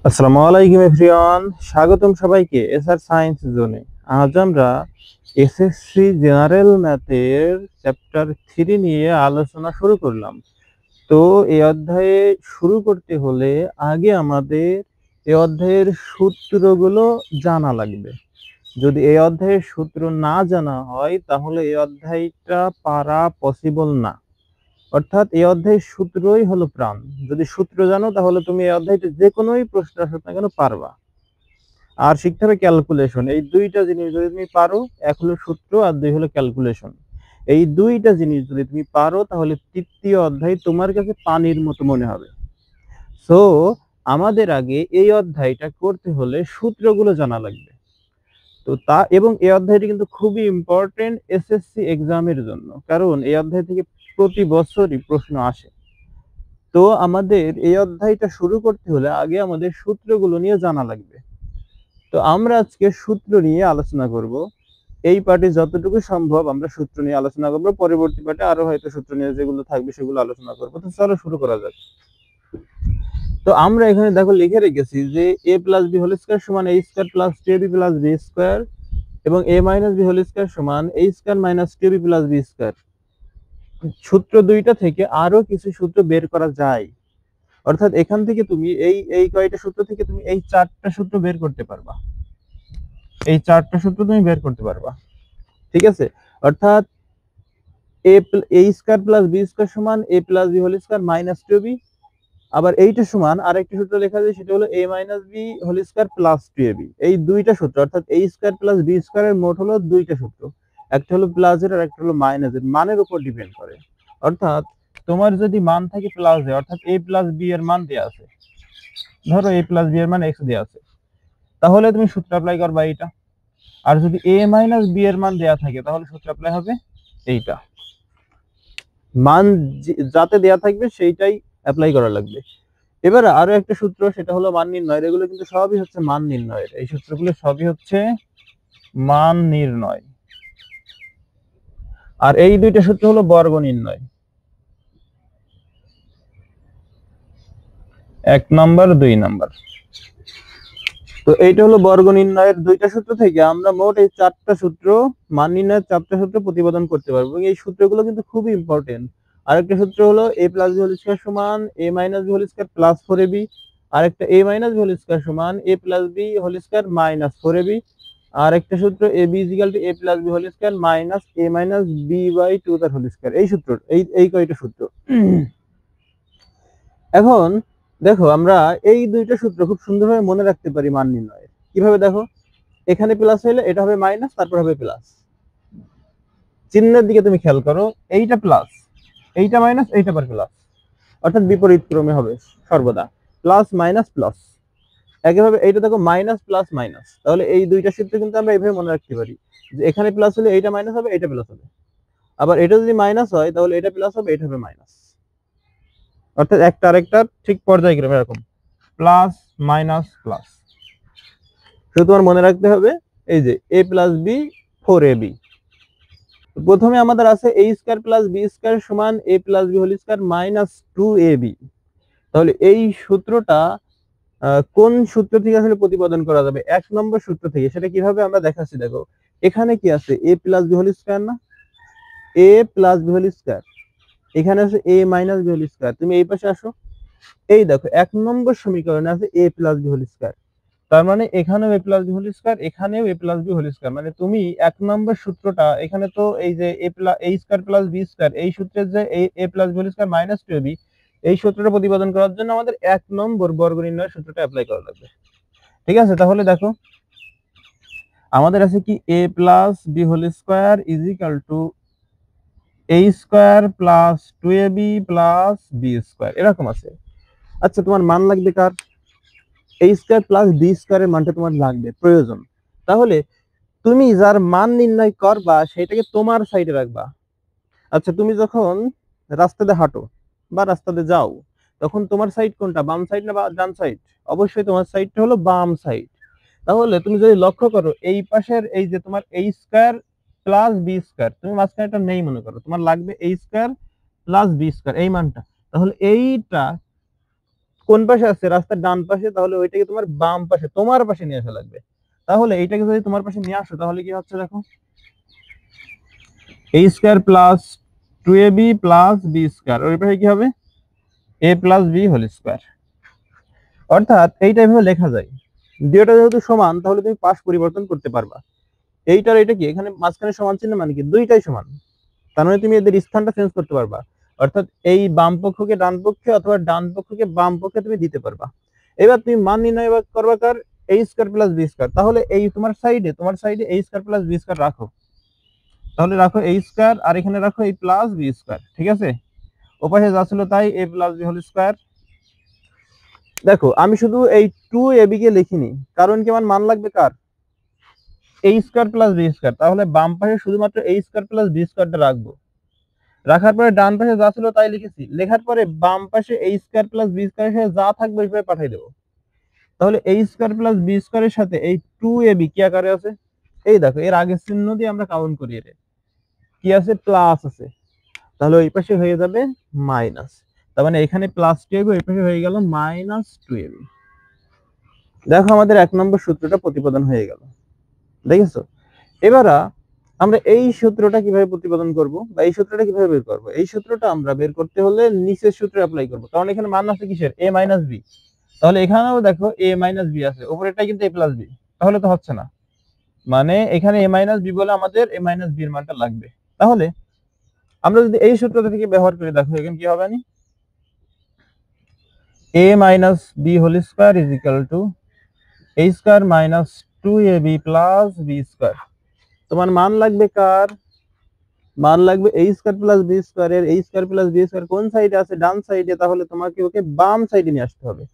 আসসালামু আলাইকুম এভরিওয়ান, স্বাগতম সবাইকে এসআর সায়েন্স জোনে। আজ আমরা এসএসসি জেনারেল ম্যাথের চ্যাপ্টার 3 নিয়ে আলোচনা শুরু করলাম। তো এই অধ্যায়ে শুরু করতে হলে আগে আমাদের এই অধ্যায়ের সূত্রগুলো জানা লাগবে। যদি এই অধ্যায়ের সূত্র না জানা হয় তাহলে এই অধ্যায়টা পারা পসিবল না। অর্থাৎ এই অধ্যায়ের সূত্রই হলো প্রাণ। যদি সূত্র জানো তাহলে তুমি এই অধ্যায়টা যে কোনোই প্রশ্ন আসুক না কেন পারবা। আর শিখতে হবে ক্যালকুলেশন। এই দুইটা জিনিস যদি তুমি পারো, এক হলো সূত্র আর দুই হলো ক্যালকুলেশন। এই দুইটা জিনিস যদি তুমি পারো তাহলে তৃতীয় অধ্যায় তোমার কাছে পানির মতো মনে হবে। সো আমাদের আগে এই অধ্যায়টা করতে হলে সূত্রগুলো জানা লাগবে। তো এবং এই অধ্যায়টি কিন্তু খুবই ইম্পর্টেন্ট এসএসসি এক্সামের জন্য, কারণ এই অধ্যায় থেকে প্রতি বছরই প্রশ্ন আসে। তো আমাদের এই অধ্যায়টা শুরু করতে হলে আগে আমাদের সূত্রগুলো নিয়ে জানা লাগবে। তো আমরা আজকে সূত্র নিয়ে আলোচনা করব। এই পার্টে যতটুকু সম্ভব আমরা সূত্র নিয়ে আলোচনা করব, পরবর্তী পার্টে আরো হয়তো সূত্র নিয়ে যেগুলো থাকবে সেগুলো আলোচনা করব। তো চলো শুরু করা যাক। তো আমরা এখানে দেখো লিখে রেখেছি যে a plus B whole square সমান a square plus 2ab plus b square এবং a minus B whole square সমান a square minus 2ab plus b square. সূত্র দুইটা থেকে আরো কিছু সূত্র বের করা যায়। অর্থাৎ এখান থেকে তুমি এই এই কয়টা সূত্র থেকে তুমি এই চারটা সূত্র বের করতে পারবা। এই চারটা সূত্র তুমি বের করতে পারবা, ঠিক আছে? অর্থাৎ a square plus b square সমান a plus b whole square minus 2b। আবার এইটা সমান আরেকটা সূত্র লেখা যায়, সেটা হলো a minus b whole square plus 2ab। এই দুইটা সূত্র অর্থাৎ a স্কয়ার প্লাস b স্কয়ারের মোট হলো দুইটা সূত্র। একটা হলো প্লাসের আর একটা হলো মাইনাসের, মানের উপর ডিপেন্ড করে। অর্থাৎ তোমার যদি মান থাকে প্লাসে, অর্থাৎ a প্লাস b এর মান দেয়া আছে, ধরো a প্লাস b এর মান x দেয়া আছে, তাহলে তুমি সূত্র অ্যাপ্লাই করবা এইটা। আর যদি a মাইনাস b এর মান দেয়া থাকে তাহলে সূত্র অ্যাপ্লাই হবে এইটা। মান যাতে দেয়া থাকবে সেইটাই অ্যাপ্লাই করা লাগবে। এবার আরো একটা সূত্র, সেটা হলো মান নির্ণয়ের। এগুলো কিন্তু সবই হচ্ছে মান নির্ণয়ের, এই সূত্রগুলো সবই হচ্ছে মান নির্ণয়। আর এই দুইটা সূত্র হলো বর্গ নির্ণয়, 1 নাম্বার 2 নাম্বার। তো এইটা হলো বর্গ নির্ণয়ের দুইটা সূত্র থেকে আমরা মোট এই চারটা সূত্র, মান নির্ণয়ের চারটা সূত্র প্রতিপাদন করতে পারবো। এবং এই সূত্রগুলো কিন্তু খুবই ইম্পর্টেন্ট। আরেকটা সূত্র হলো a plus B whole square সমান a minus B whole square plus 4ab। আরেকটা a minus B whole square সমান a plus B whole square minus 4ab। আর একটা সূত্র ab equal to a plus B whole square minus a minus b by 2 তার whole square. এই সূত্র, এই কয়টা সূত্র। এখন দেখো আমরা এই দুইটা সূত্র খুব সুন্দরভাবে মনে রাখতে পারি মান নির্ণয়ের। কিভাবে দেখো, এখানে প্লাস হইলে এটা হবে মাইনাস, তারপর হবে প্লাস। চিহ্নের দিকে তুমি খেয়াল করো, এইটা প্লাস, এইটা মাইনাস, এইটা আবার প্লাস, অর্থাৎ বিপরীত ক্রমে হবে সর্বদা, প্লাস মাইনাস প্লাস। একইভাবে এইটা দেখো মাইনাস প্লাস মাইনাস, তাহলে এই দুইটা সূত্র কিন্তু আমরা এইভাবে মনে রাখতে পারি যে এখানে প্লাস হলে এইটা মাইনাস হবে, এটা প্লাস হবে। আবার এটা যদি মাইনাস হয় তাহলে এটা প্লাস হবে, এটা হবে মাইনাস। অর্থাৎ একটা আরেকটা ঠিক পর্যায়ক্রমে এরকম প্লাস মাইনাস প্লাস। শুধু তোমার মনে রাখতে হবে এই যে a প্লাস বি 4ab। প্রথমে আমাদের আছে a square plus b square সমান a plus b whole square minus 2ab। তাহলে এই সূত্রটা কোন সূত্র থেকে আসলে প্রতিপাদন করা যাবে? 1 নম্বর সূত্র থেকে। সেটা কিভাবে আমরা দেখাচ্ছি দেখো, এখানে কি আছে a plus b whole square না, a plus b whole square, এখানে আছে a minus b whole square. তুমি এই পাশে আসো, এই দেখো 1 নম্বর সমীকরণে আছে a plus b whole square. তার মানে এখানেও a plus B whole square, এখানেও a plus B whole square. মানে তুমি 1 নম্বর সূত্রটা, এখানে তো এই যে a square plus b square, এই সূত্রের যে a plus B whole square minus 2ab, এই সূত্রটা প্রতিপাদন করার জন্য আমাদের 1 নম্বর বর্গ নির্ণয়ের সূত্রটা অ্যাপ্লাই করা লাগবে। ঠিক আছে? তাহলে দেখো আমাদের আছে কি a plus B whole square is equal to a square plus 2ab plus b square, এরকম আছে। আচ্ছা, তোমার মান লাগবে কার? a স্কয়ার প্লাস b স্কয়ারের মানটা তোমার লাগবে, প্রয়োজন। তাহলে তুমি যার মান নির্ণয় করবা সেটাকে তোমার সাইডে রাখবা। আচ্ছা, তুমি যখন রাস্তাতে হাঁটো বা রাস্তাতে যাও, তখন তোমার সাইড কোনটা, বাম সাইড না বা ডান সাইড? অবশ্যই তোমার সাইডটা হলো বাম সাইড। তাহলে তুমি যদি লক্ষ্য করো এই পাশের এই যে তোমার a square plus b square, তুমি মাঝখানে এটা নেই মনে করো, তোমার লাগবে a square plus b square এই মানটা। তাহলে এইটা কোন পাশে আছে, রাস্তার ডান পাশে, তাহলে ওইটাকে তোমার বাম পাশে, তোমার পাশে নিয়ে আসা লাগবে। তাহলে এইটাকে যদি তোমার পাশে নিয়ে আসো তাহলে কি হচ্ছে দেখো, a square plus 2ab plus b square, ওই পাশে কি হবে a plus b whole square. অর্থাৎ এইটা এভাবে লেখা যায়, দুইটা যেহেতু সমান তাহলে তুমি পাশ পরিবর্তন করতে পারবা। এইটার এটা কি, এখানে মাঝখানে সমান চিহ্ন মানে কি দুইটাই সমান, তার মানে তুমি এদের স্থানটা চেঞ্জ করতে পারবা। অর্থাৎ এই বাম পক্ষকে ডান পক্ষে অথবা ডান পক্ষকে বাম পক্ষে তুমি দিতে পারবা। এবার তুমি মান নির্ণয় করবা কার, a square plus b square. তাহলে এই তোমার সাইডে a square plus b square রাখো, তাহলে রাখো a স্কয়ার আর এখানে রাখো এই প্লাস b স্কয়ার, ঠিক আছে। ওপাশে যা ছিল তাই a plus b whole square. দেখো আমি শুধু এই 2ab কে লিখিনি, কারণ কি আমার মান লাগবে কার, a square plus b square. তাহলে বাম পাশে শুধুমাত্র a স্কয়ার প্লাস b স্কয়ারটা রাখবো, রাখার পরে ডান পাশে যা ছিল তাই লিখেছি, লেখার পরে বাম পাশে a স্কয়ার প্লাস b স্কয়ারের সাথে যা থাকবে ওইভাবে পাঠিয়ে দেবো। তাহলে a স্কয়ার প্লাস b স্কয়ারের সাথে এই 2ab কি আকারে আছে, এই দেখো এর আগের চিহ্ন দিয়ে আমরা কাউন্ট করি, এর কি আছে, প্লাস আছে, তাহলে ওই পাশে হয়ে যাবে মাইনাস। তার মানে এখানে প্লাস 2ab, ওই পাশে হয়ে গেল মাইনাস 2ab। দেখো আমাদের 1 নম্বর সূত্রটা প্রতিপাদন হয়ে গেল, দেখেছো। এবার আমরা এই সূত্রটা কিভাবে প্রতিপাদন করব বা এই সূত্রটা কিভাবে বের করব, এই সূত্রটা আমরা বের করতে হলে নিচের সূত্রে অ্যাপ্লাই করব, কারণ এখানে মান আছে কিসের, a মাইনাস b। তাহলে এখানেও দেখো a মাইনাস b আছে, উপরেরটা কিন্তু a প্লাস b, তাহলে তো হচ্ছে না, মানে এখানে a মাইনাস b বলে আমাদের a মাইনাস b এর মানটা লাগবে। তাহলে আমরা যদি এই সূত্রটা থেকে ব্যবহার করে দেখো এখানে কি হবে, a minus b whole square is equal to a square minus 2ab plus b square. তোমার মান লাগবে কার, মান লাগবে a square plus b square এর a square plus b square কোন সাইডে আছে, ডান সাইডে, তাহলে তোমাকে ওকে বাম সাইডে নিয়ে আসতে হবে।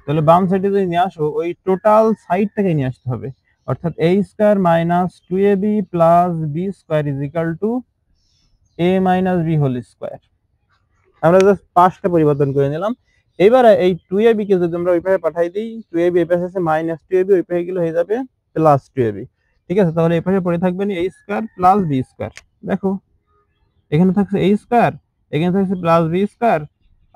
তাহলে বাম সাইডে যদি নিয়ে আসো ওই টোটাল সাইডটাকে নিয়ে আসতে হবে, অর্থাৎ a square minus 2ab plus b square is equal to a minus b whole square. আমরা জাস্ট পাশটা পরিবর্তন করে নিলাম। এবারে এই 2ab কে যদি আমরা ওই পাশে পাঠাই দিই, 2ab এই পাশে আছে মাইনাস 2ab, ওই পাশে গেলে হয়ে যাবে প্লাস 2ab, ঠিক আছে। তাহলে এই পাশে পড়ে থাকবে a square plus b square. দেখো এখানে থাকছে a স্কয়ার, এখানে থাকছে প্লাস b স্কয়ার,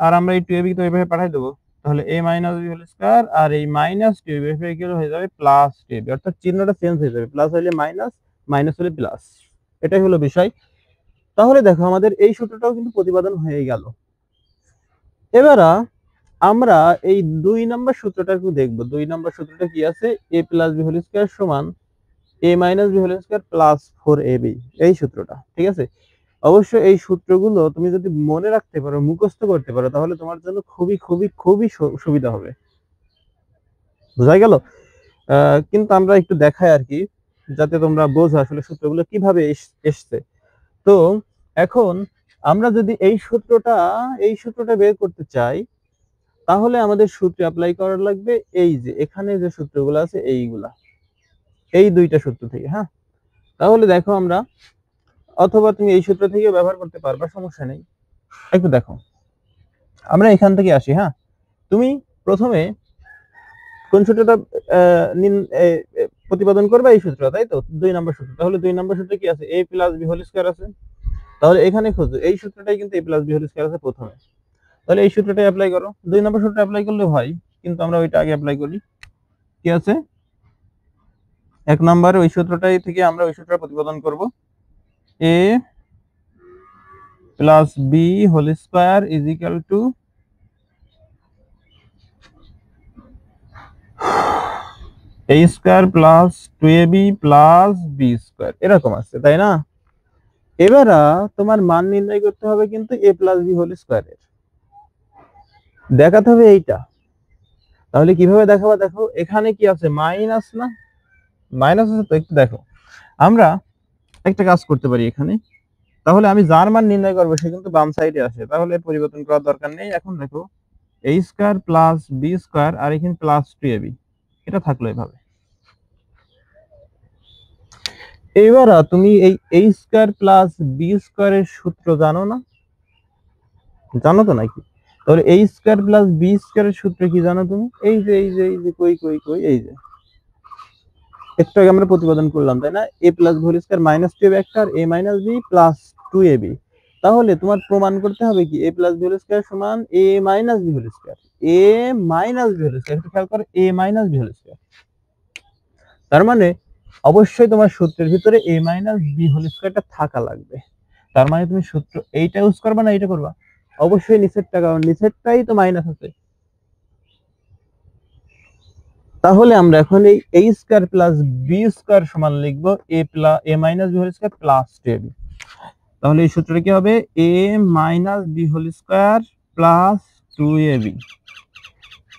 আর আমরা এই 2ab কে তো এইভাবে পাঠিয়ে দেবো, তাহলে a minus b whole square আর এই মাইনাস 2ab এর গেলে হয়ে যাবে প্লাস 2ab, অর্থাৎ চিহ্নটা চেঞ্জ হয়ে যাবে, প্লাস হলে মাইনাস, মাইনাস হলে প্লাস, এটাই হলো বিষয়। তাহলে দেখো আমাদের এই সূত্রটাও কিন্তু প্রতিপাদন হয়ে গেল। এবার আমরা এই 2 নম্বর সূত্রটা একটু দেখব। 2 নম্বর সূত্রটা কি আছে, a plus b whole square সমান a minus b whole square plus 4ab, এই সূত্রটা, ঠিক আছে। অবশ্যই এই সূত্রগুলো তুমি যদি মনে রাখতে পারো, মুখস্থ করতে পারো, তাহলে তোমার জন্য খুবই খুবই খুবই সুবিধা হবে। বোঝা গেল? কিন্তু আমরা একটু দেখাই আর কি, যাতে তোমরা বোঝো আসলে সূত্রগুলো কিভাবে এসছে। তো এখন আমরা যদি এই সূত্রটা বের করতে চাই, তাহলে আমাদের সূত্র অ্যাপ্লাই করা লাগবে এই যে এখানে যে সূত্রগুলো আছে এইগুলা, এই দুইটা সূত্র থেকে। হ্যাঁ, তাহলে দেখো আমরা, অথবা তুমি এই সূত্র থেকে ব্যবহার করতে পারবা, সমস্যা নেই। একটু দেখো আমরা এখান থেকে আসি। হ্যাঁ, তুমি প্রথমে কোন সূত্রটা প্রতিপাদন করবে, এই সূত্র, তাই তো, 2 নম্বর সূত্র। তাহলে 2 নম্বর সূত্রে কি আছে, a plus b whole square আছে, তাহলে এখানে খোঁজো এই সূত্রটাই কিন্তু a plus b whole square আছে প্রথমে, তাহলে এই সূত্রটাই অ্যাপ্লাই করো। 2 নম্বর সূত্র অ্যাপ্লাই করলে হয়, কিন্তু আমরা ওইটা আগে অ্যাপ্লাই করি। কি আছে, 1 নম্বরে ওই সূত্রটাই থেকে আমরা ওই সূত্রটা প্রতিপাদন করব, a plus b whole square is equal to a square plus 2ab plus b square, এরকম আছে, তাই না। এবার তোমার মান নির্ণয় করতে হবে কিন্তু a প্লাস b হোল স্কয়ারের, দেখাতে হবে এইটা। তাহলে কিভাবে দেখাবা, দেখো এখানে কি আছে, মাইনাস না, মাইনাস আছে তো, একটু দেখো আমরা একটা কাজ করতে পারি এখানে। তাহলে আমি যার মান নির্ণয় করবো সে কিন্তু বাম সাইডে আসে, তাহলে পরিবর্তন করার দরকার নেই। এখন দেখো a square plus b square আর এখানে প্লাস 2ab, এটা থাকলো এভাবে। এবার তুমি এই a স্কয়ার প্লাস b স্কয়ারের সূত্র জানো না, জানো তো নাকি? তাহলে a স্কয়ার প্লাস b স্কয়ারের সূত্র কি জানো তুমি, এই যে কই কই কই, এই যে একটু আগে আমরা প্রতিপাদন করলাম, তাই না, a plus b whole square minus 2ab একটা আর a minus b plus 2ab। তাহলে তোমার প্রমাণ করতে হবে কি a plus B whole square সমান a minus B whole square. a minus B whole square, একটু খেয়াল করো, a minus B whole square. তার মানে অবশ্যই তোমার সূত্রের ভিতরে a মাইনাস বি হোল স্কয়ারটা থাকা লাগবে। তার মানে তুমি সূত্র এইটা ইউজ করবা না এইটা করবা? অবশ্যই নিচেরটা, কারণ নিচেরটাই তো মাইনাস আছে। তাহলে আমরা এখন এই a square plus b square সমান লিখবো a minus B whole square plus 2ab। তাহলে এই সূত্রটা কি হবে? a minus B whole square plus 2ab।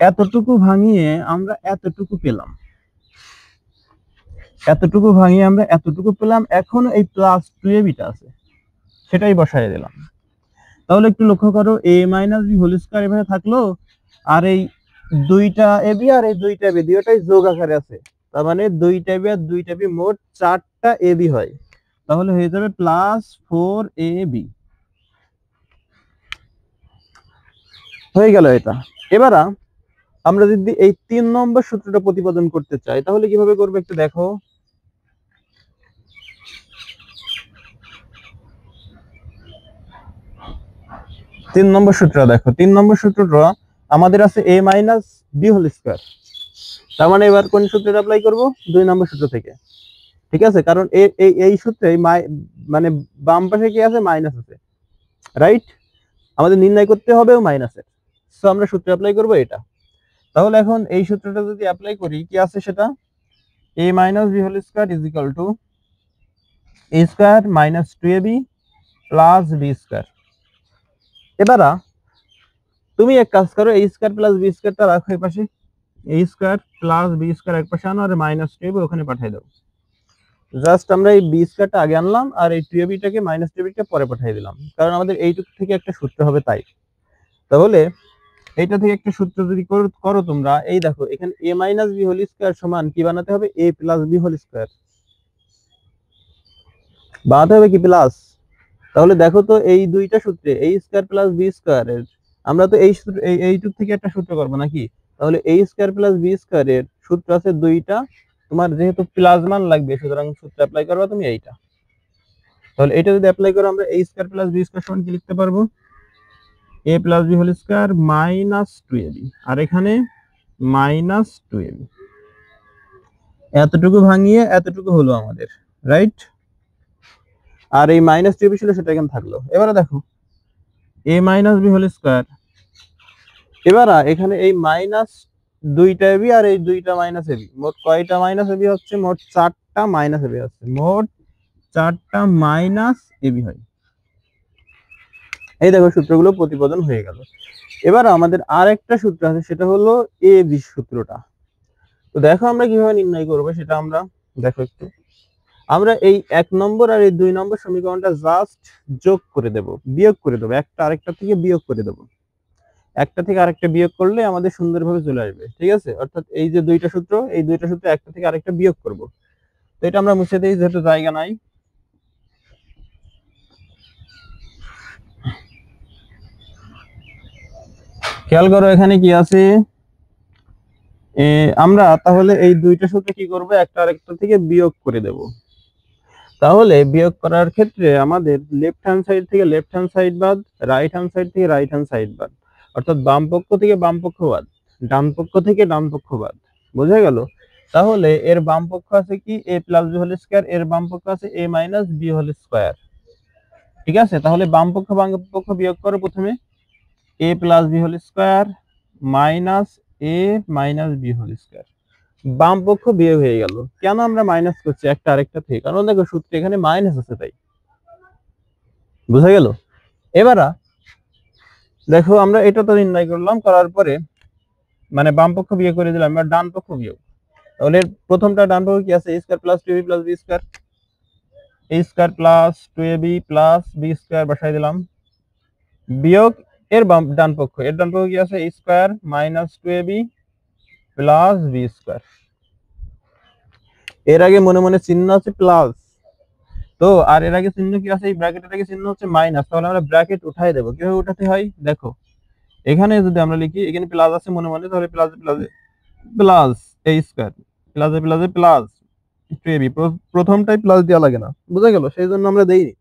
এতটুকু ভাঙিয়ে আমরা এতটুকু পেলাম, এতটুকু ভাঙিয়ে আমরা এতটুকু পেলাম। এখন এই প্লাস 2ab টা আছে, সেটাই বসায় দিলাম। তাহলে একটু লক্ষ্য করো, a minus B whole square এভাবে থাকলো, আর এই দুইটা ab আর এই দুইটা ab দুইটাই যোগ আকারে আছে। তার মানে দুইটা ab আর দুইটা ab মোট 4টা ab হয়। তাহলে হয়ে যাবে প্লাস 4ab। হয়ে গেল এটা। এবার আমরা যদি এই 3 নম্বর সূত্রটা প্রতিপাদন করতে চাই তাহলে কিভাবে করবে একটু দেখো। 3 নম্বর সূত্রটা দেখো। 3 নম্বর সূত্রটা আমাদের আছে a minus B whole square. তার মানে এবার কোন সূত্রটা অ্যাপ্লাই করব? 2 নম্বর সূত্র থেকে। ঠিক আছে, কারণ এই সূত্রে মানে বাম পাশে কি আছে? মাইনাস আছে, রাইট? আমাদের নির্ণয় করতে হবে মাইনাসের, সো আমরা সূত্র অ্যাপ্লাই করব এটা। তাহলে এখন এই সূত্রটা যদি অ্যাপ্লাই করি, কি আছে সেটা? a minus B whole square is equal to a square minus 2ab plus b square. এবার তুমি এক কাজ করো, a স্কয়ার প্লাস বি স্কয়ারটা রাখো এই পাশে, a square plus b square এক পাশে আনো, আর মাইনাস 2ab ওখানে পাঠিয়ে দাও। জাস্ট আমরা এই বি স্কয়ারটা আগে আনলাম আর এই 2ab টাকে মাইনাস 2ab টা পরে পাঠিয়ে দিলাম, কারণ আমাদের এইটুকু থেকে একটা সূত্র হবে তাই। তাহলে এইটা থেকে একটা সূত্র যদি করো তোমরা, এই দেখো এখানে a minus B whole square সমান কি বানাতে হবে? a plus B whole square বানাতে হবে, কি প্লাস। তাহলে দেখো তো এই দুইটা সূত্রে a square plus b square এর আমরা তো এই সূত্র এইটুক থেকে একটা সূত্র করব নাকি? তাহলে a square plus b square এর সূত্র আছে দুইটা, তোমার যেহেতু প্লাস মান লাগবে সুতরাং সূত্র অ্যাপ্লাই করবা তুমি এইটা। তাহলে এটা যদি অ্যাপ্লাই করো আমরা a square plus b square সমান কি লিখতে পারবো? a plus B whole square minus 2ab, আর এখানে মাইনাস 2ab। এতটুকু ভাঙিয়ে এতটুকু হলো আমাদের, রাইট? আর এই মাইনাস 2ab ছিল সেটা এখানে থাকলো। এবারে দেখো a minus B whole square, এবার এখানে এই মাইনাস দুইটা ab আর এই দুইটা মাইনাস ab, মোট কয়টা মাইনাস ab হচ্ছে? মোট 4টা মাইনাস ab হচ্ছে, মোট 4টা মাইনাস ab হয়। এই দেখো সূত্রগুলো প্রতিপাদন হয়ে গেল। এবার আমাদের আর একটা সূত্র আছে, সেটা হলো a বি সূত্রটা। তো দেখো আমরা কিভাবে নির্ণয় করবো সেটা আমরা দেখো একটু। আমরা এই 1 নম্বর আর এই 2 নম্বর সমীকরণটা জাস্ট যোগ করে দেব, বিয়োগ করে দেবো, একটা আরেকটা থেকে বিয়োগ করে দেবো। একটা থেকে আরেকটা বিয়োগ করলে আমাদের সুন্দরভাবে চলে আসবে, ঠিক আছে? অর্থাৎ এই যে দুইটা সূত্র, এই দুইটা সূত্র একটা থেকে আরেকটা বিয়োগ করব। তো এটা আমরা মুছে দিই যেহেতু জায়গা নাই। খেয়াল করো এখানে কি আছে। আমরা তাহলে এই দুইটা সূত্র কি করব? একটা আরেকটা থেকে বিয়োগ করে দেব। তাহলে বিয়োগ করার ক্ষেত্রে আমাদের লেফট হ্যান্ড সাইড থেকে লেফট হ্যান্ড সাইড বাদ, রাইট হ্যান্ড সাইড থেকে রাইট হ্যান্ড সাইড বাদ, অর্থাৎ বাম পক্ষ থেকে বাম পক্ষ বাদ, ডান পক্ষ থেকে ডান পক্ষ বাদ। বোঝা গেল? তাহলে এর বাম পক্ষ আছে কি? a plus B whole square, এর বাম পক্ষ আছে a minus B whole square. ঠিক আছে, তাহলে বাম পক্ষ বিয়োগ করো প্রথমে। a plus B whole square minus a minus B whole square. বাম পক্ষ বিয়োগ হয়ে গেল। কেন আমরা মাইনাস করছি একটা আরেকটা থেকে? কারণ দেখো সূত্রে এখানে মাইনাস আছে তাই। বুঝা গেল? এবার দেখো আমরা এটা তো নির্ণয় করলাম, করার পরে মানে বাম পক্ষ বিয়োগ করে দিলাম, এবার ডান পক্ষ বিয়োগ। তাহলে প্রথমটা ডান পক্ষ কি আছে? a square plus 2ab plus b square, a square plus 2ab plus b square বসাই দিলাম, বিয়োগ এর ডান পক্ষ, এর ডান পক্ষ কি আছে? a square minus 2ab plus b square. এর আগে মনে মনে চিহ্ন আছে প্লাস, তো আর এর আগে চিহ্ন কি আছে? এই ব্র্যাকেটের আগে চিহ্ন হচ্ছে মাইনাস। তাহলে আমরা ব্র্যাকেট উঠাই দেব। কিভাবে উঠাতে হয় দেখো, এখানে যদি আমরা লিখি এখানে প্লাস আছে মনে মনে, তাহলে plus plus plus a square plus plus plus 2ab, প্রথমটাই প্লাস দেওয়া লাগে না, বুঝা গেল? সেই জন্য আমরা দেইনি।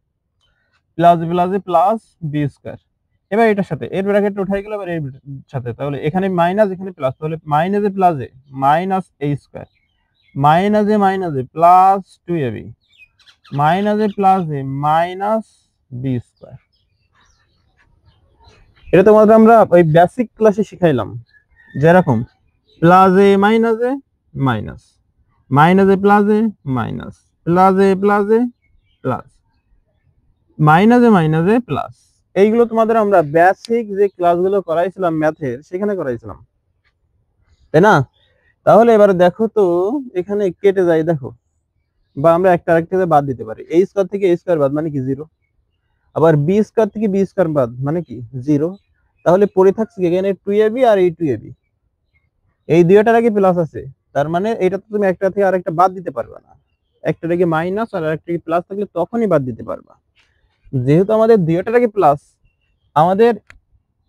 প্লাস প্লাসে প্লাস বি স্কোয়ার। এবার এটার সাথে এর ব্র্যাকেট উঠাই গেল, এবার এর সাথে, তাহলে এখানে মাইনাস এখানে প্লাস, তাহলে মাইনাসে প্লাসে মাইনাস এ স্কোয়ার, মাইনাসে প্লাস 2ab, মাইনাসে প্লাসে মাইনাস বি স্কোয়ার। এটা তোমাদের আমরা ওই বেসিক ক্লাসে শিখাইলাম, যেরকম প্লাসে মাইনাসে মাইনাস, মাইনাসে প্লাসে মাইনাস, প্লাসে প্লাসে প্লাস, মাইনাসে প্লাস। এইগুলো তোমাদের আমরা বেসিক যে ক্লাসগুলো করাইছিলাম ম্যাথের, সেখানে করাইছিলাম, তাই না? তাহলে এবারে দেখো তো, এখানে কেটে যায় দেখো, বা আমরা একটা আরেকটা বাদ দিতে পারি। এ স্কয়ার থেকে এ স্কয়ার বাদ মানে কি 0, আবার বি স্কয়ার থেকে বি স্কয়ার বাদ মানে কি 0। তাহলে পড়ে থাকছে এখানে 2ab আর এই 2ab, এই দুইটার আগে প্লাস আছে, তার মানে এটা তো তুমি একটা থেকে আরেকটা বাদ দিতে পারবে না। একটার আগে মাইনাস আর আরেকটা আগে প্লাস থাকলে তখনই বাদ দিতে পারবা। যেহেতু আমাদের দুইটার আগে প্লাস, আমাদের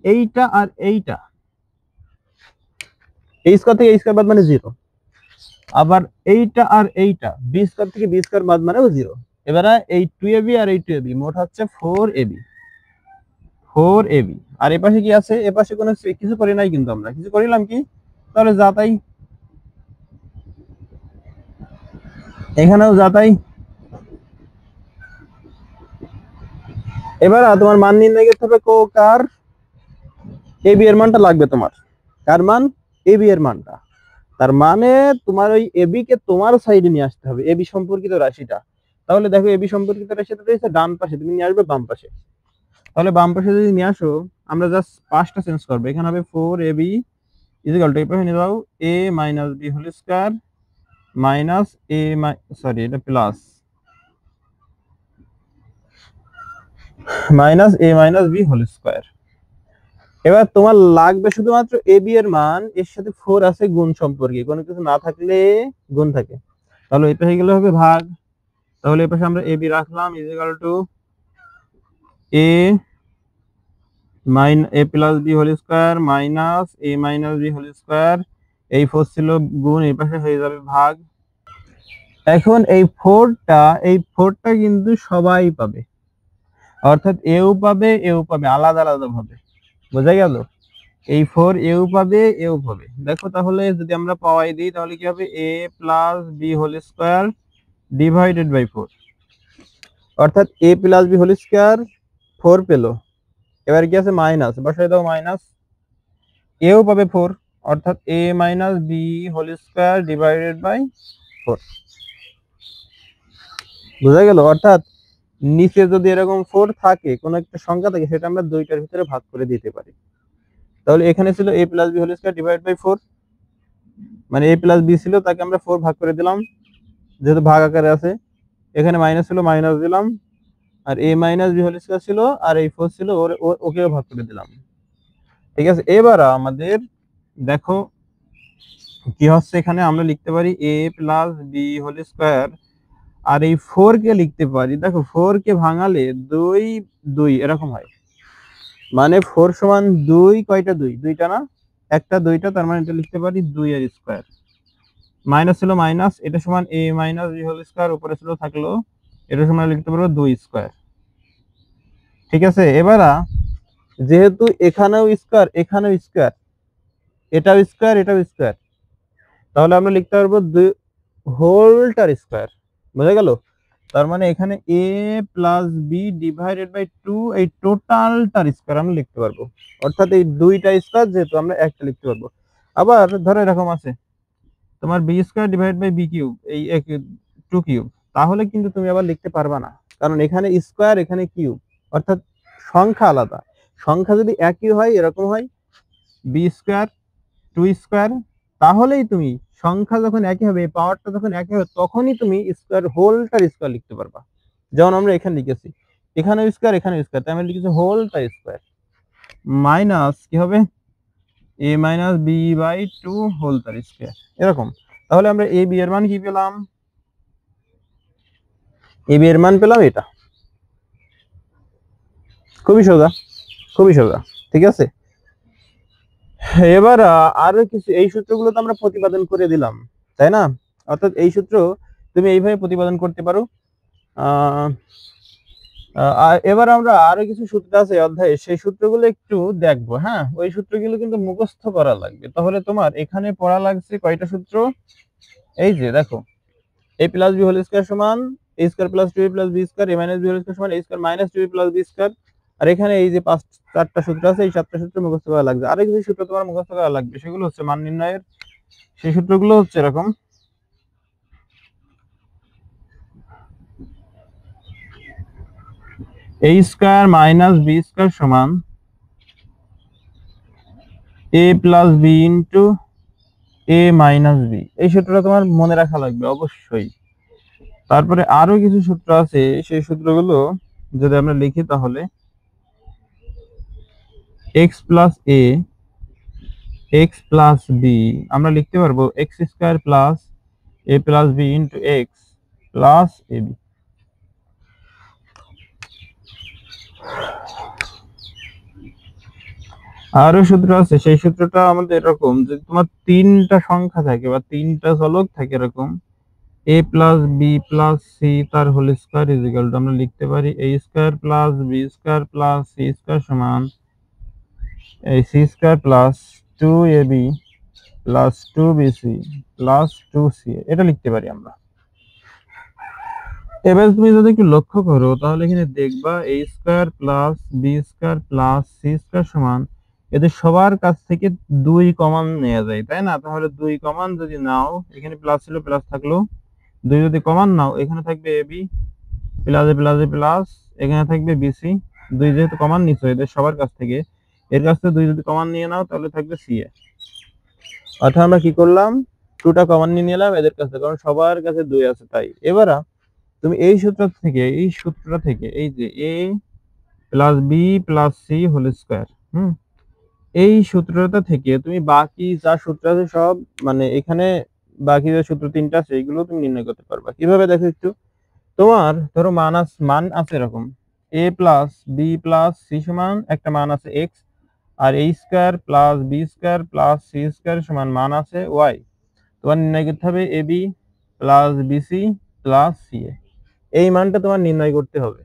এইটা আর এইটা, এ স্কয়ার থেকে এ স্কয়ার বাদ মানে 0, আবার এইটা আর এইটা বি স্কয়ার থেকে বি স্কয়ার বাদ মানেও 0। এবারে এই 2ab আর এই 2ab মোট হচ্ছে 4ab, 4ab। আর এপাশে কি আছে? এপাশে কোনো কিছু করি নাই, কিন্তু আমরা কিছু করিলাম কি? তাহলে যা তাই, এখানেও যা তাই। এবার তোমার মান নির্ণয় করতে হবে কার? ab এর মানটা লাগবে তোমার। কার মান? ab এর মানটা। তার মানে তোমার ওই ab কে তোমার সাইডে নিয়ে আসতে হবে, ab সম্পর্কিত রাশিটা। তাহলে দেখো ab সম্পর্কিত রাশিটা রয়েছে ডান পাশে, তুমি নিয়ে আসবে বাম পাশে। তাহলে বাম পাশে যদি নিয়ে আসো, আমরা জাস্ট পাঁচটা চেঞ্জ করবো। এখানে হবে 4ab ইকুয়াল টু, এই পাশে নিয়ে যাও a minus b whole square minus a, sorry এটা plus, minus a minus b whole square. এবার তোমার লাগবে শুধুমাত্র ab এর মান, এর সাথে 4 আছে গুণ সম্পর্কে, কোনো কিছু না থাকলে গুণ থাকে। তাহলে এই পাশে গেলে হবে ভাগ, তাহলে এই পাশে আমরা ab রাখলাম equal to a a plus b whole square minus a minus b whole square. এই 4 ছিল গুণ, এই পাশে হয়ে যাবে ভাগ। এখন এই 4টা কিন্তু সবাই পাবে, অর্থাৎ এও পাবে এও পাবে, আলাদা আলাদা ভাবে। বোঝা গেল? এই 4 এও পাবে এও পাবে। দেখো তাহলে যদি আমরা পাওয়াই দিই তাহলে কি হবে? a plus b whole square divided by 4, অর্থাৎ a plus b whole square 4 পেলো। এবার কি আছে? মাইনাস, বসাই দাও মাইনাস, এও পাবে 4, অর্থাৎ a minus b whole square divided by 4। বোঝা গেল? অর্থাৎ নিচে যদি এরকম 4 থাকে, কোন একটা সংখ্যা থাকে, সেটা আমরা দুইটার ভিতরে ভাগ করে দিতে পারি। তাহলে এখানে ছিল a plus b whole square divide by 4, মানে a প্লাস b ছিল, তাকে আমরা 4 ভাগ করে দিলাম, যেহেতু ভাগ আকারে আছে। এখানে মাইনাস ছিল, মাইনাস দিলাম, আর a minus b whole square ছিল, আর এই 4 ছিল, ওকেও ভাগ করে দিলাম। ঠিক আছে? এবার আমাদের দেখো কি হচ্ছে, এখানে আমরা লিখতে পারি a plus b whole square, আর এই 4 কে লিখতে পারি, দেখো 4 কে ভাঙালে 2 2 এরকম হয়, মানে 4 সমান 2, কয়টা 2? দুইটা না, একটা দুইটা, তার মানে এটা লিখতে পারি 2 এর স্কয়ার। মাইনাস ছিল মাইনাস, এটা সমান a minus b whole square, উপরে ছিল থাকলো, এটা সমান লিখতে পারবো 2 স্কয়ার। ঠিক আছে? এবার যেহেতু এখানেও স্কয়ার এখানেও স্কয়ার, এটাও স্কয়ার এটাও স্কয়ার, তাহলে আমরা লিখতে পারবো 2 হোলটার স্কয়ার। বুঝা গেল? তার মানে এখানে a plus b divided by 2, এই টোটালটার স্কয়ার আমরা লিখতে পারবো, অর্থাৎ এই দুইটা স্কয়ার যেহেতু আমরা একটা লিখতে পারবো। আবার ধরো এরকম আছে তোমার b square divide by b cube, এই 2 কিউব, তাহলে কিন্তু তুমি আবার লিখতে পারবা না, কারণ এখানে স্কয়ার এখানে কিউব, অর্থাৎ সংখ্যা আলাদা। সংখ্যা যদি একই হয়, এরকম হয় b স্কয়ার 2 স্কয়ার, তাহলেই তুমি সংখ্যা যখন একই হবে, পাওয়ারটা যখন একই হবে, তখনই তুমি স্কয়ার হোলটার স্কয়ার লিখতে পারবা। যেমন আমরা এখানে লিখেছি, এখানেও স্কয়ার এখানেও স্কয়ার, তাই আমরা লিখেছি হোলটার স্কয়ার, মাইনাস কি হবে? a মাইনাস b বাই 2 হোলটার স্কয়ার, এরকম। তাহলে আমরা a b এর মান কি পেলাম? a b এর মান পেলাম এটা। খুবই সোজা, খুবই সোজা। ঠিক আছে? এবার আরো কিছু, এই সূত্রগুলো তো আমরা প্রতিপাদন করে দিলাম, তাই না? অর্থাৎ এই সূত্র তুমি এইভাবে প্রতিপাদন করতে পারো। আর এবার আমরা আরো কিছু সূত্র আছে অধ্যায়ে, সেই সূত্রগুলো একটু দেখবো। হ্যাঁ, ওই সূত্রগুলো কিন্তু মুখস্থ করা লাগবে। তাহলে তোমার এখানে পড়া লাগছে কয়টা সূত্র? এই যে দেখো, a plus B whole square সমান a square plus 2a plus b square a minus b whole square সমান a square minus 2a plus b square. আর এখানে এই যে চারটা সূত্র আছে, এই চারটা সূত্র মুখস্থ করা লাগবে। আরো কিছু সূত্র তোমার মুখস্থ করা লাগবে, সেগুলো হচ্ছে মান নির্ণয়ের। সেই সূত্রগুলো হচ্ছে এরকম: a square minus b square সমান a plus b into a minus b। এই সূত্রটা তোমার মনে রাখা লাগবে অবশ্যই। তারপরে আরো কিছু সূত্র আছে, সেই সূত্রগুলো যদি আমরা লিখি তাহলে x plus a x plus b আমরা লিখতে পারবো x square plus a plus b into x plus ab। আরো সূত্র আছে, সেই সূত্রটা আমাদের এরকম: যদি তোমার তিনটা সংখ্যা থাকে বা তিনটা চলক থাকে এরকম, a plus b plus c তার whole square is equal to, আমরা লিখতে পারি a square plus b square plus c square সমান এই c square plus 2ab plus 2bc plus 2ca। এটা লিখতে পারি আমরা। এবার তুমি যদি একটু লক্ষ্য করো তাহলে এখানে দেখবা a square plus b square plus c square সমান, এদের সবার কাছ থেকে 2 কমন নেওয়া যায়, তাই না? তাহলে 2 কমন যদি নাও, এখানে প্লাস ছিল প্লাস থাকলো, 2 যদি কমন নাও এখানে থাকবে ab প্লাস এ প্লাস এ প্লাস, এখানে থাকবে বিসি। 2 যেহেতু কমন নিছো এদের সবার কাছ থেকে, এর কাছ থেকে 2 যদি কমন নিয়ে নাও তাহলে থাকবে সিএ। অর্থাৎ আমরা কি করলাম, 2টা কমন নিয়ে নিলাম এদের কাছে, কারণ সবার কাছে 2 আছে তাই। এবার তুমি এই সূত্রটা থেকে এই যে a plus b plus c whole square, এই সূত্রটা থেকে তুমি বাকি যা সূত্র আছে সব, মানে এখানে বাকি যে সূত্র তিনটা আছে এইগুলো তুমি নির্ণয় করতে পারবা। কিভাবে দেখো একটু। তোমার ধরো মান আছে এরকম: a plus b plus c সমান একটা মান আছে x, আর a square plus b square plus c square সমান মান আছে y। তোমার নির্ণয় করতে হবে ab plus bc plus ca, এই মানটা তোমার নির্ণয় করতে হবে।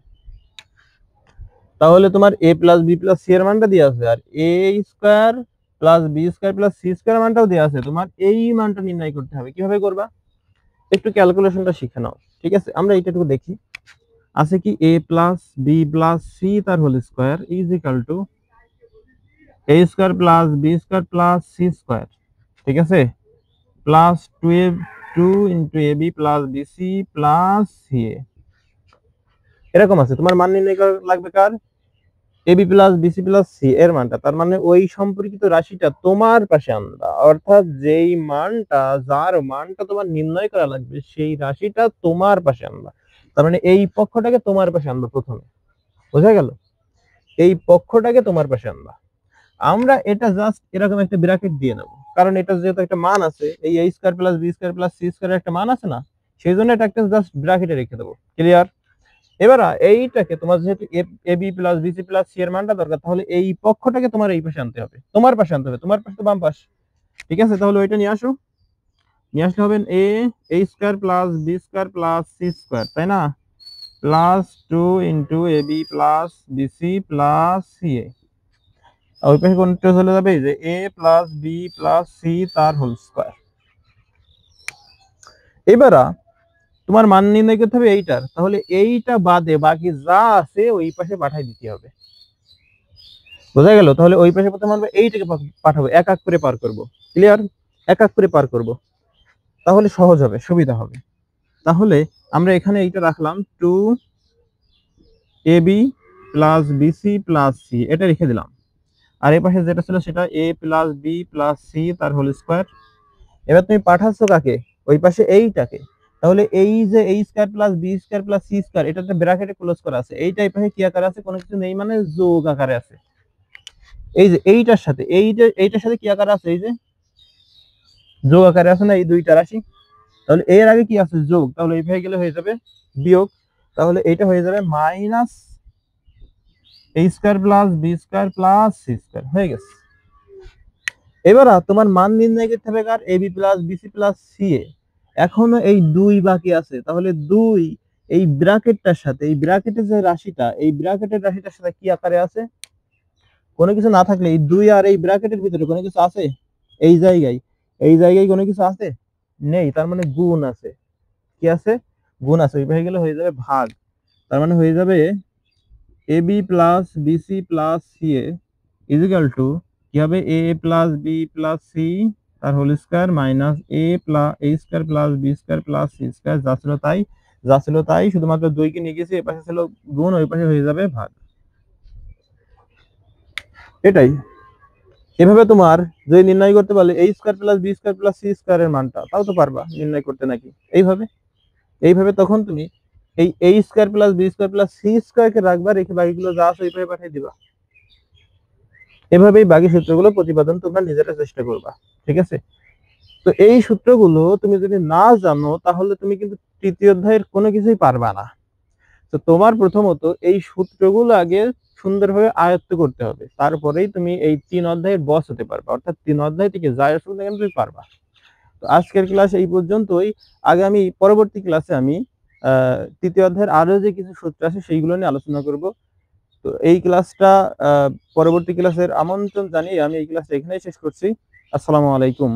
তাহলে তোমার a plus b plus c এর মানটা দেওয়া আছে, আর a square plus b square plus c square মানটাও দেওয়া আছে। তোমার এই মানটা নির্ণয় করতে হবে। কিভাবে করবা, একটু ক্যালকুলেশনটা শিখে নাও। ঠিক আছে, আমরা এইটাটুকু দেখি। আছে কি a plus b plus c তার whole square is equal to a square plus b square plus c square, ঠিক আছে, plus 2 into a b plus bc plus ca. এরকম আছে। তোমার মান নির্ণয় করা লাগবে কার, ab plus bc plus c এর মানটা। তার মানে ওই সম্পর্কিত রাশিটা তোমার পাশে আনবা, অর্থাৎ যেই মানটা, যার মানটা তোমার নির্ণয় করা লাগবে সেই রাশিটা তোমার পাশে আনবা। তার মানে এই পক্ষটাকে তোমার পাশে আনবা প্রথমে, বোঝা গেল? এই পক্ষটাকে তোমার পাশে আনবা। আমরা এটা জাস্ট এরকম একটা ব্র্যাকেট দিয়ে নেব, কারণ এটা যেহেতু একটা মান আছে, এই a square plus b square plus c স্কয়ারের একটা মান আছে না, সেই জন্য এটা একটা জাস্ট ব্র্যাকেটে রেখে দেবো। ক্লিয়ার? এবার এইটাকে তোমার যেহেতু a b plus bc plus c এর মানটা দরকার, তাহলে এই পক্ষটাকে তোমার এই পাশে আনতে হবে, তোমার পাশে আনতে হবে। তোমার পাশে তো বাম পাশ, ঠিক আছে? তাহলে ওইটা নিয়ে আসো। নিয়ে আসলে হবে a square plus b square plus c square, তাই না, plus 2 into a b plus bc plus c a. ওই পাশে কোনটা চলে যাবে, যে a plus b plus c তার হোল স্কয়ার। এবার তোমার মান নির্ণয় করতে হবে এইটার, তাহলে এইটা বাদে বাকি যা আছে ওই পাশে পাঠাই দিতে হবে। বোঝা গেল? তাহলে ওই পাশে প্রথমে আমরা এইটাকে পাঠাবো, এক এক করে পার করব। ক্লিয়ার? এক এক করে পার করব, তাহলে সহজ হবে, সুবিধা হবে। তাহলে আমরা এখানে এইটা রাখলাম 2 a b plus bc plus c, এটা রেখে দিলাম। আর এই পাশে যেটা ছিল সেটা a plus b plus c তার হোল স্কয়ার। এবার তুমি পাঠাচ্ছ কাকে, ওই পাশে এইটাকে। তাহলে এই যে a square plus b square plus c square, এটা একটা ব্র্যাকেটে ক্লোজ করা আছে, এইটা এই পাশে কি আকারে আছে, কোনো কিছু নেই মানে যোগ আকারে আছে। এই যে এইটার সাথে এইটার সাথে কি আকারে আছে, এই যে যোগ আকারে আছে না এই দুইটা রাশি। তাহলে এর আগে কি আছে, যোগ, তাহলে এই ভাবে গেলে হয়ে যাবে বিয়োগ। তাহলে এইটা হয়ে যাবে minus a square plus b square plus c square, হয়ে গেছে। এবার তোমার মান নির্ণয় করতে হবে কার, ab plus bc plus c a. এখনো এই 2 বাকি আছে, তাহলে 2 এই ব্র্যাকেটটার সাথে এই ব্র্যাকেটের যে রাশিটা, এই ব্র্যাকেটের রাশিটার সাথে কি আকারে আছে? কোনো কিছু না থাকলে এই 2 আর এই ব্র্যাকেটের ভিতরে কোনো কিছু আছে? এই জায়গায় কোনো কিছু আছে? নেই, তার মানে গুণ আছে। কি আছে? গুণ আছে। ওই পাশে গেলে হয়ে যাবে ভাগ। তার মানে হয়ে যাবে AB plus BC plus CA is equal to কি হবে? A plus B plus C তার whole square minus A square plus B square plus C square. যা ছিল তাই, শুধুমাত্র 2 কে নিয়ে গেছি, এই পাশে ছিল গুণ, ওই পাশে হয়ে যাবে ভাগ। এটাই। এভাবে তোমার যদি নির্ণয় করতে পারলে A square plus B square plus C স্কয়ারের মানটা, তাও তো পারবা নির্ণয় করতে নাকি? এইভাবে তখন তুমি এই A square plus B square plus C স্কয়ারকে রাখবা, রেখে বাকিগুলো যা আছে ওই পাশে পাঠিয়ে দিবা। এভাবেই বাকি সূত্রগুলো প্রতিপাদন তোমরা নিজেরা চেষ্টা করবা। ঠিক আছে? তো এই সূত্রগুলো তুমি যদি না জানো তাহলে তুমি কিন্তু তৃতীয় অধ্যায়ের কোনো কিছুই পারবা না। তো তোমার প্রথমত এই সূত্রগুলো আগে সুন্দরভাবে আয়ত্ত করতে হবে, তারপরেই তুমি এই 3 অধ্যায়ের বস হতে পারবা, অর্থাৎ 3 অধ্যায় থেকে যাই আসুক না কেন তুমি পারবা। তো আজকের ক্লাস এই পর্যন্তই। আগামী পরবর্তী ক্লাসে আমি তৃতীয় অধ্যায়ের আরো যে কিছু সূত্র আছে সেইগুলো নিয়ে আলোচনা করব। তো এই ক্লাসটা পরবর্তী ক্লাসের আমন্ত্রণ জানিয়ে আমি এই ক্লাসটা এখানেই শেষ করছি। আসসালামু আলাইকুম।